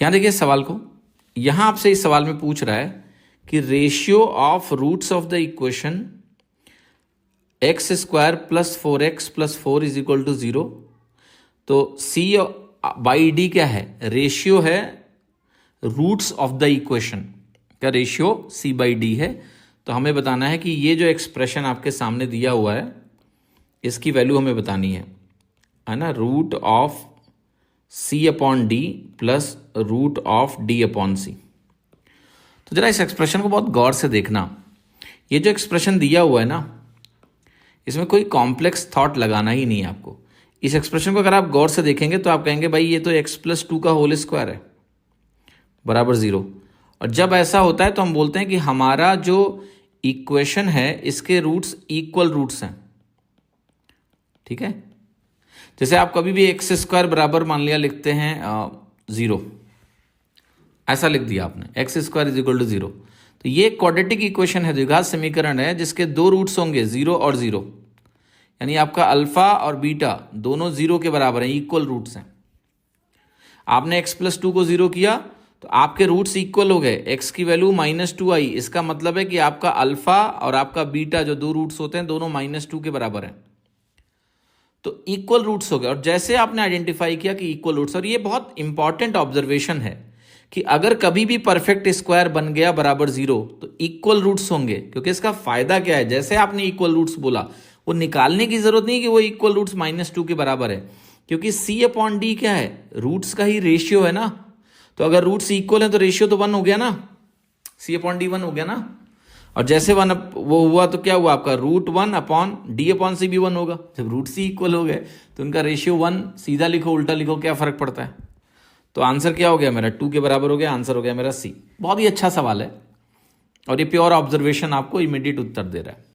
यहाँ देखिए सवाल को, यहाँ आपसे इस सवाल में पूछ रहा है कि ratio of roots of the equation x square plus 4x plus 4 is equal to 0। तो c बाई डी क्या है? रेशियो है रूट्स ऑफ द इक्वेशन का रेशियो c बाई डी है। तो हमें बताना है कि ये जो एक्सप्रेशन आपके सामने दिया हुआ है इसकी वैल्यू हमें बतानी है ना, root of c upon D plus root of d upon C. तो जरा इस एक्सप्रेशन को बहुत गौर से देखना। ये जो एक्सप्रेशन दिया हुआ है ना, इसमें कोई कॉम्प्लेक्स थॉट लगाना ही नहीं है आपको। इस एक्सप्रेशन को अगर आप गौर से देखेंगे तो आप कहेंगे भाई ये तो x प्लस 2 का होल स्क्वायर है बराबर 0। और जब ऐसा होता है तो हम बोलते हैं कि हमारा जो इक्वेशन है इसके रूट्स इक्वल रूट्स हैं। ठीक है, जैसे आप कभी भी एक्स स्क्वायर बराबर मान लिया लिखते हैं 0, ऐसा लिख दिया आपने, x square is equal to 0। तो ये क्वाड्रेटिक इक्वेशन है, द्विघात समीकरण है जिसके दो रूट्स होंगे 0 और 0, यानी आपका अल्फा और बीटा दोनों 0 के बराबर हैं, इक्वल रूट्स हैं। आपने x प्लस 2 को 0 किया तो आपके रूट्स इक्वल हो गए, x की वैल्यू -2 आई। इसका मतलब है कि आपका अल्फा और आपका बीटा जो दो रूट्स होते हैं दोनों -2 के बराबर हैं, तो इक्वल रूट्स हो गए। और जैसे आपने आइडेंटिफाई किया कि इक्वल रूट्स, और ये बहुत इंपॉर्टेंट ऑब्जर्वेशन है कि अगर कभी भी परफेक्ट स्क्वायर बन गया बराबर 0 तो इक्वल रूट्स होंगे। क्योंकि इसका फायदा क्या है, जैसे आपने इक्वल रूट्स बोला वो निकालने की जरूरत नहीं कि वो इक्वल रूट्स -2 के बराबर है, क्योंकि c अपॉन डी क्या है, रूट्स का ही रेशियो है ना। तो अगर रूट्स इक्वल है तो रेशियो तो 1 हो गया ना, c अपॉन डी 1 हो गया ना। और जैसे 1 वो हुआ तो क्या हुआ आपका, √1 अपॉन डी अपॉन सी भी 1 होगा। जब रूट्स ही इक्वल हो गए तो उनका रेशियो 1, सीधा लिखो उल्टा लिखो क्या फर्क पड़ता है। तो आंसर क्या हो गया मेरा, 2 के बराबर हो गया। आंसर हो गया मेरा सी। बहुत ही अच्छा सवाल है और ये प्योर ऑब्जर्वेशन आपको इमीडिएट उत्तर दे रहा है।